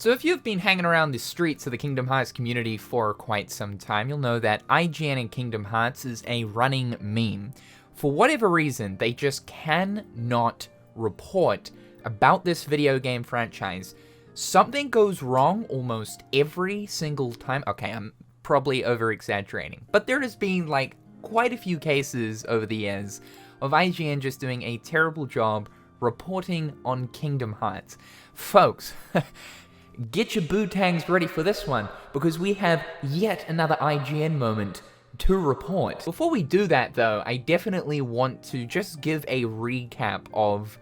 So if you've been hanging around the streets of the Kingdom Hearts community for quite some time, you'll know that IGN Kingdom Hearts is a running meme. For whatever reason, they just cannot report about this video game franchise. Something goes wrong almost every single time. Okay, I'm probably over-exaggerating, but there has been like quite a few cases over the years of IGN just doing a terrible job reporting on Kingdom Hearts. Folks, get your bootangs ready for this one, because we have yet another IGN moment to report. Before we do that though, I definitely want to just give a recap of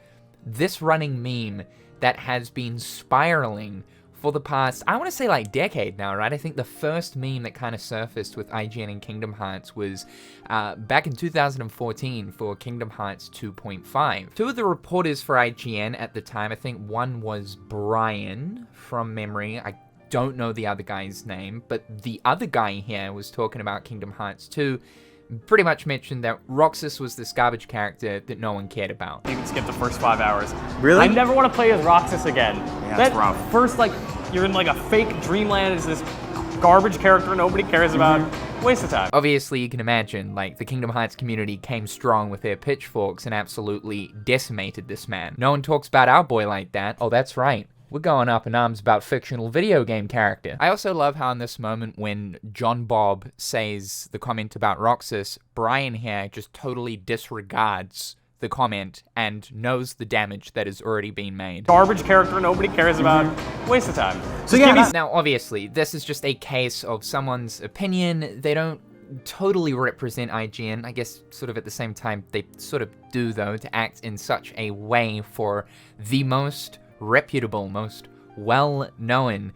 this running meme that has been spiraling for the past, I want to say like decade now, right? I think the first meme that kind of surfaced with IGN and Kingdom Hearts was back in 2014 for Kingdom Hearts 2.5. Two of the reporters for IGN at the time, I think one was Brian from memory. I don't know the other guy's name, but the other guy here was talking about Kingdom Hearts 2. Pretty much mentioned that Roxas was this garbage character that no one cared about. You can skip the first 5 hours. Really? I never want to play as Roxas again. Yeah, that's rough. First, like, you're in like a fake dreamland, it's this garbage character nobody cares about. Waste of time. Obviously, you can imagine, like, the Kingdom Hearts community came strong with their pitchforks and absolutely decimated this man. No one talks about our boy like that. Oh, that's right. We're going up in arms about fictional video game character. I also love how in this moment when John Bob says the comment about Roxas, Brian here just totally disregards the comment and knows the damage that has already been made. Garbage character nobody cares about. Waste of time. So yeah, Now, obviously, this is just a case of someone's opinion. They don't totally represent IGN. I guess sort of at the same time, they sort of do, though, to act in such a way for the most reputable, most well-known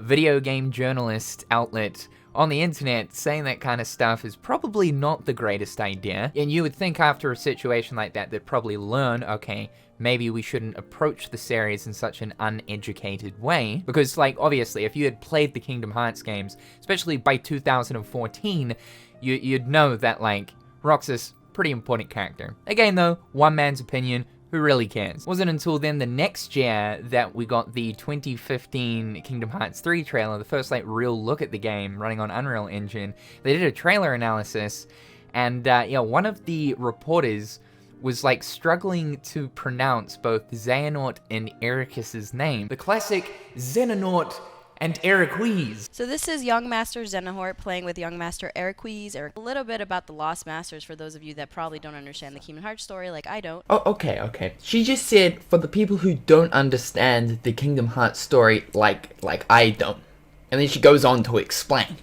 video game journalist outlet on the internet. Saying that kind of stuff is probably not the greatest idea. And you would think after a situation like that, they'd probably learn, okay, maybe we shouldn't approach the series in such an uneducated way. Because, like, obviously, if you had played the Kingdom Hearts games, especially by 2014, you'd know that, like, Roxas, pretty important character. Again, though, one man's opinion. Who really cares? Wasn't until then the next year that we got the 2015 Kingdom Hearts 3 trailer, the first like real look at the game running on Unreal Engine. They did a trailer analysis, and one of the reporters was like struggling to pronounce both Xehanort and Ericus's name. The classic Xehanort and Eriquise. So this is young Master Xehanort playing with young Master Eriquise. A little bit about the Lost Masters for those of you that probably don't understand the Kingdom Hearts story like I don't. Oh, okay. She just said, for the people who don't understand the Kingdom Hearts story like I don't. And then she goes on to explain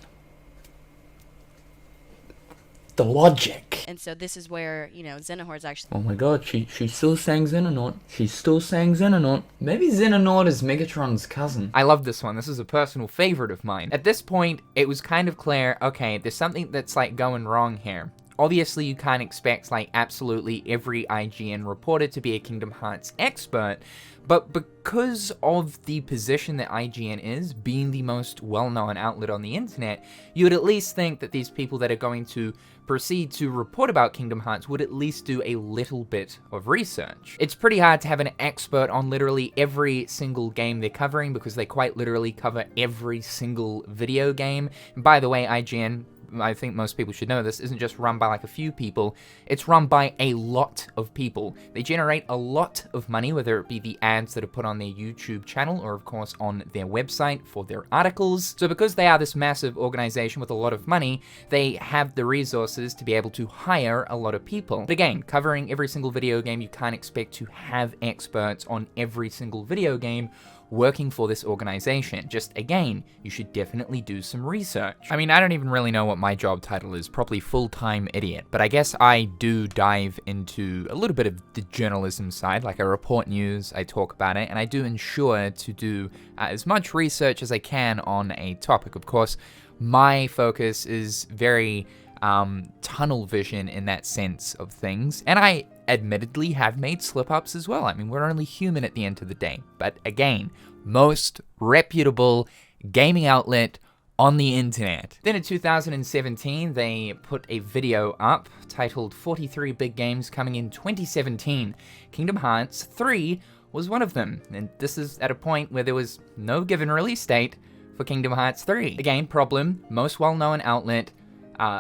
the logic. And so this is where, Xehanort's actually... Oh my god, she's still saying Xehanort. She's still saying Xehanort. Maybe Xehanort is Megatron's cousin. I love this one. This is a personal favorite of mine. At this point, it was kind of clear, okay, there's something that's like going wrong here. Obviously, you can't expect like absolutely every IGN reporter to be a Kingdom Hearts expert, but because of the position that IGN is, being the most well-known outlet on the internet, you would at least think that these people that are going to proceed to report about Kingdom Hearts would at least do a little bit of research. It's pretty hard to have an expert on literally every single game they're covering, because they quite literally cover every single video game. And by the way, IGN, I think most people should know this, isn't just run by like a few people, it's run by a lot of people. They generate a lot of money, whether it be the ads that are put on their YouTube channel or of course on their website for their articles. So because they are this massive organization with a lot of money, they have the resources to be able to hire a lot of people. But again, covering every single video game, you can't expect to have experts on every single video game working for this organization. Just again, you should definitely do some research. I mean, I don't even really know what my job title is, probably full-time idiot, but I guess I do dive into a little bit of the journalism side, like I report news, I talk about it, and I do ensure to do as much research as I can on a topic. Of course, my focus is very tunnel vision in that sense of things, and I admittedly have made slip-ups as well. I mean, we're only human at the end of the day. But again, most reputable gaming outlet on the internet. Then in 2017, they put a video up titled 43 Big Games Coming in 2017. Kingdom Hearts 3 was one of them, and this is at a point where there was no given release date for Kingdom Hearts 3. Again, problem, most well-known outlet,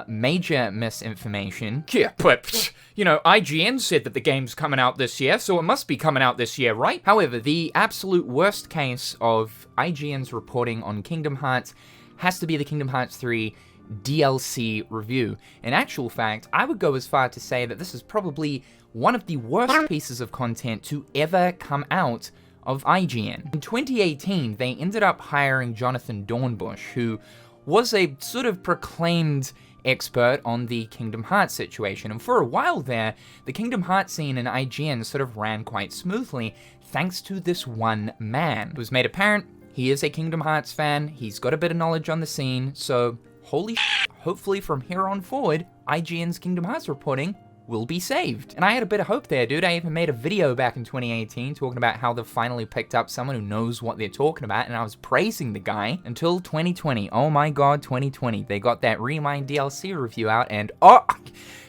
major misinformation. Yeah, but, you know, IGN said that the game's coming out this year, so it must be coming out this year, right? However, the absolute worst case of IGN's reporting on Kingdom Hearts has to be the Kingdom Hearts 3 DLC review. In actual fact, I would go as far to say that this is probably one of the worst pieces of content to ever come out of IGN. In 2018, they ended up hiring Jonathan Dornbush, who was a sort of proclaimed expert on the Kingdom Hearts situation, and for a while there, the Kingdom Hearts scene in IGN sort of ran quite smoothly, thanks to this one man. It was made apparent he is a Kingdom Hearts fan, he's got a bit of knowledge on the scene, so holy shit, hopefully from here on forward, IGN's Kingdom Hearts reporting will be saved. And I had a bit of hope there, dude. I even made a video back in 2018 talking about how they've finally picked up someone who knows what they're talking about, and I was praising the guy until 2020. Oh my god, 2020. They got that Remind DLC review out, and oh,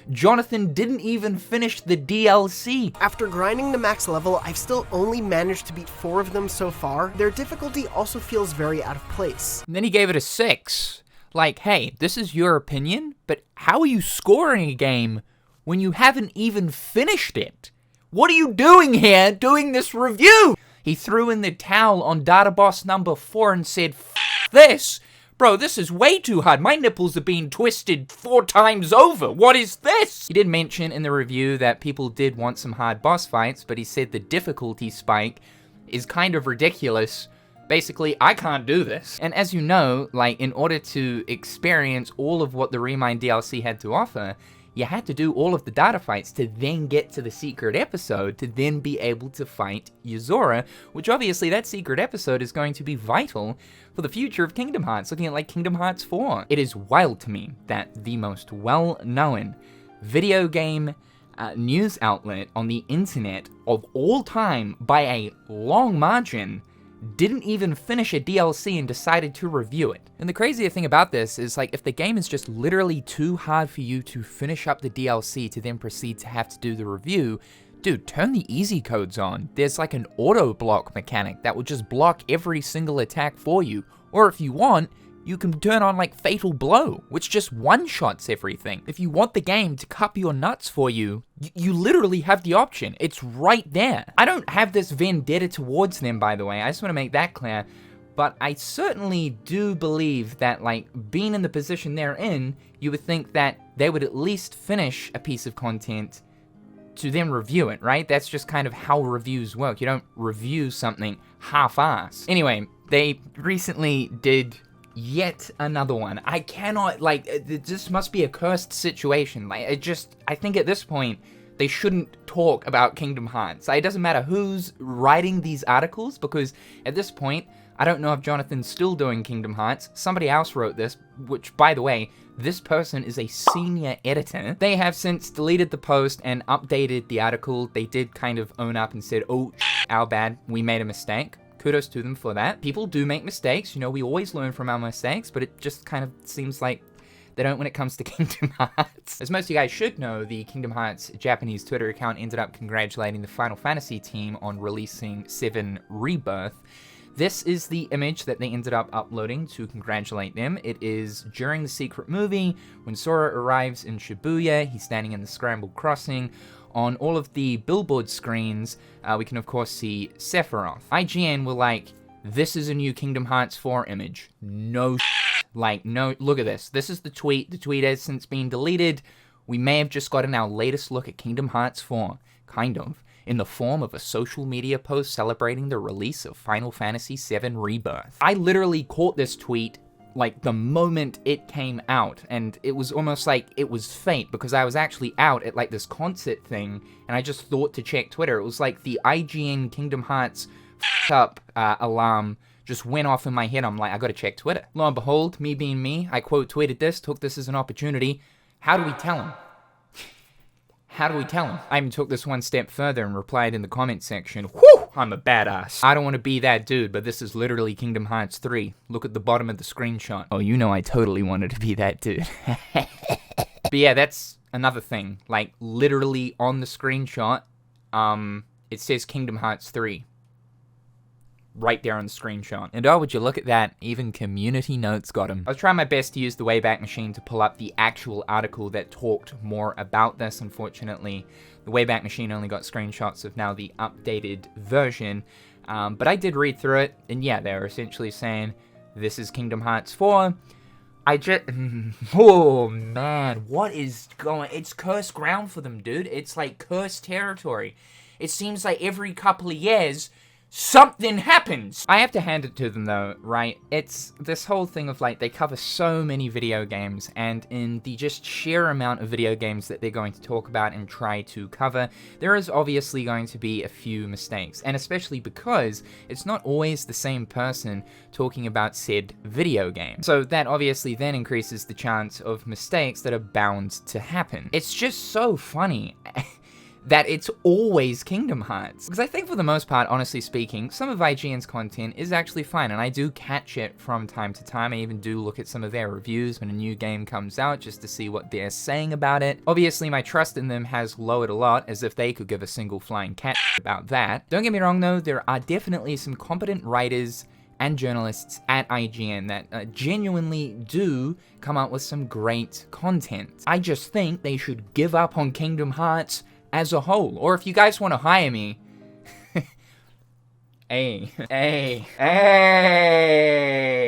Jonathan didn't even finish the DLC. After grinding the max level, I've still only managed to beat 4 of them so far. Their difficulty also feels very out of place. And then he gave it a 6. Like, hey, this is your opinion, but how are you scoring a game when you haven't even finished it? What are you doing here doing this review? He threw in the towel on Data Boss number 4 and said, F this. Bro, this is way too hard. My nipples are being twisted 4 times over. What is this? He did mention in the review that people did want some hard boss fights, but he said the difficulty spike is kind of ridiculous. Basically, I can't do this. And as you know, like, in order to experience all of what the Remind DLC had to offer, you had to do all of the data fights to then get to the secret episode to then be able to fight Yuzora, which obviously that secret episode is going to be vital for the future of Kingdom Hearts, looking at like Kingdom Hearts 4. It is wild to me that the most well-known video game news outlet on the internet of all time by a long margin didn't even finish a DLC and decided to review it. And the crazier thing about this is, like, if the game is just literally too hard for you to finish up the DLC to then proceed to have to do the review, dude, turn the easy codes on. There's like an auto block mechanic that will just block every single attack for you. Or if you want, you can turn on like Fatal Blow, which just one-shots everything. If you want the game to cup your nuts for you, you literally have the option. It's right there. I don't have this vendetta towards them, by the way. I just want to make that clear. But I certainly do believe that, like, being in the position they're in, you would think that they would at least finish a piece of content to then review it, right? That's just kind of how reviews work. You don't review something half-assed. Anyway, they recently did yet another one. I cannot, like, this must be a cursed situation. Like, I think at this point, they shouldn't talk about Kingdom Hearts. It doesn't matter who's writing these articles, because at this point, I don't know if Jonathan's still doing Kingdom Hearts. Somebody else wrote this, which, by the way, this person is a senior editor. They have since deleted the post and updated the article. They did kind of own up and said, oh, our bad, we made a mistake. Kudos to them for that. People do make mistakes, you know, we always learn from our mistakes, but it just kind of seems like they don't when it comes to Kingdom Hearts. As most of you guys should know, the Kingdom Hearts Japanese Twitter account ended up congratulating the Final Fantasy team on releasing 7 Rebirth. This is the image that they ended up uploading to congratulate them. It is during the secret movie, when Sora arrives in Shibuya, he's standing in the Scrambled Crossing. On all of the billboard screens, we can of course see Sephiroth. IGN were like, this is a new Kingdom Hearts 4 image. No like, no, look at this. This is the tweet. The tweet has since been deleted. We may have just gotten our latest look at Kingdom Hearts 4. Kind of. In the form of a social media post celebrating the release of Final Fantasy VII Rebirth. I literally caught this tweet like the moment it came out, and it was almost like it was fate, because I was actually out at like this concert thing, and I just thought to check Twitter. It was like the IGN Kingdom Hearts up alarm just went off in my head. I'm like, I gotta check Twitter. Lo and behold, me being me, I quote tweeted this, took this as an opportunity. How do we tell him? How do we tell him? I even took this one step further and replied in the comment section, whew, I'm a badass. I don't want to be that dude, but this is literally Kingdom Hearts 3. Look at the bottom of the screenshot. Oh, you know I totally wanted to be that dude. But yeah, that's another thing. Like, literally on the screenshot, it says Kingdom Hearts 3. right there on the screenshot. And oh, would you look at that, even community notes got him. I was trying my best to use the Wayback Machine to pull up the actual article that talked more about this. Unfortunately, the Wayback Machine only got screenshots of now the updated version, but I did read through it, and yeah, they're essentially saying, this is Kingdom Hearts 4. Oh man, what is going, it's cursed ground for them, dude. It's like cursed territory. It seems like every couple of years, something happens. I have to hand it to them though, right? It's this whole thing of like, they cover so many video games, and in the just sheer amount of video games that they're going to talk about and try to cover, there is obviously going to be a few mistakes, and especially because it's not always the same person talking about said video game. So that obviously then increases the chance of mistakes that are bound to happen. It's just so funny that it's always Kingdom Hearts. Because I think for the most part, honestly speaking, some of IGN's content is actually fine, and I do catch it from time to time. I even do look at some of their reviews when a new game comes out just to see what they're saying about it. Obviously, my trust in them has lowered a lot, as if they could give a single flying cat about that. Don't get me wrong though, there are definitely some competent writers and journalists at IGN that genuinely do come up with some great content. I just think they should give up on Kingdom Hearts as a whole. Or if you guys want to hire me, hey.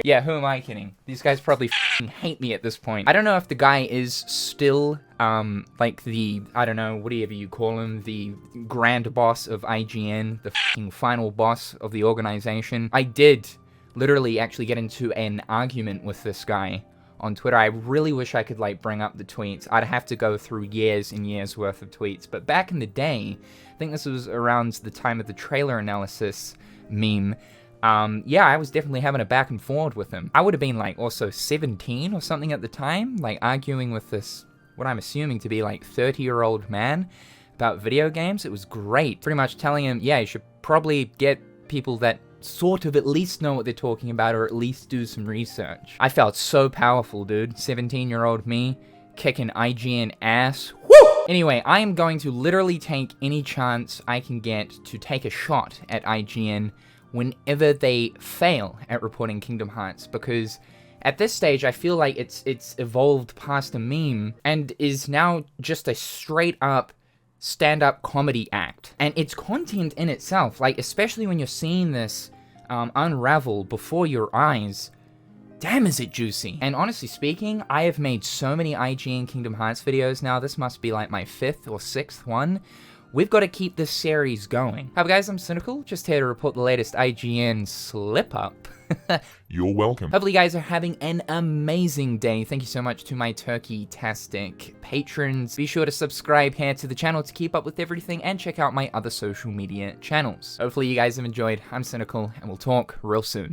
Yeah, who am I kidding? These guys probably f***ing hate me at this point. I don't know if the guy is still, like the, I don't know, whatever you call him, the grand boss of IGN, the f***ing final boss of the organization. I did literally actually get into an argument with this guy on Twitter. I really wish I could like bring up the tweets. I'd have to go through years and years worth of tweets. But back in the day, I think this was around the time of the trailer analysis meme. Yeah, I was definitely having a back and forward with him. I would have been like also 17 or something at the time, like arguing with this, what I'm assuming to be like 30-year-old man about video games. It was great. Pretty much telling him, yeah, you should probably get people that sort of at least know what they're talking about, or at least do some research. I felt so powerful, dude. 17-year-old me kicking IGN ass. Woo! Anyway, I am going to literally take any chance I can get to take a shot at IGN whenever they fail at reporting Kingdom Hearts, because at this stage I feel like it's evolved past a meme and is now just a straight up stand-up comedy act. And its content in itself, like especially when you're seeing this unravel before your eyes, damn is it juicy. And honestly speaking, I have made so many IGN Kingdom Hearts videos now. This must be like my 5th or 6th one. We've got to keep this series going. Hi guys, I'm Cynical, just here to report the latest IGN slip-up. You're welcome. Hopefully you guys are having an amazing day. Thank you so much to my turkey-tastic patrons. Be sure to subscribe here to the channel to keep up with everything, and check out my other social media channels. Hopefully you guys have enjoyed. I'm Cynical, and we'll talk real soon.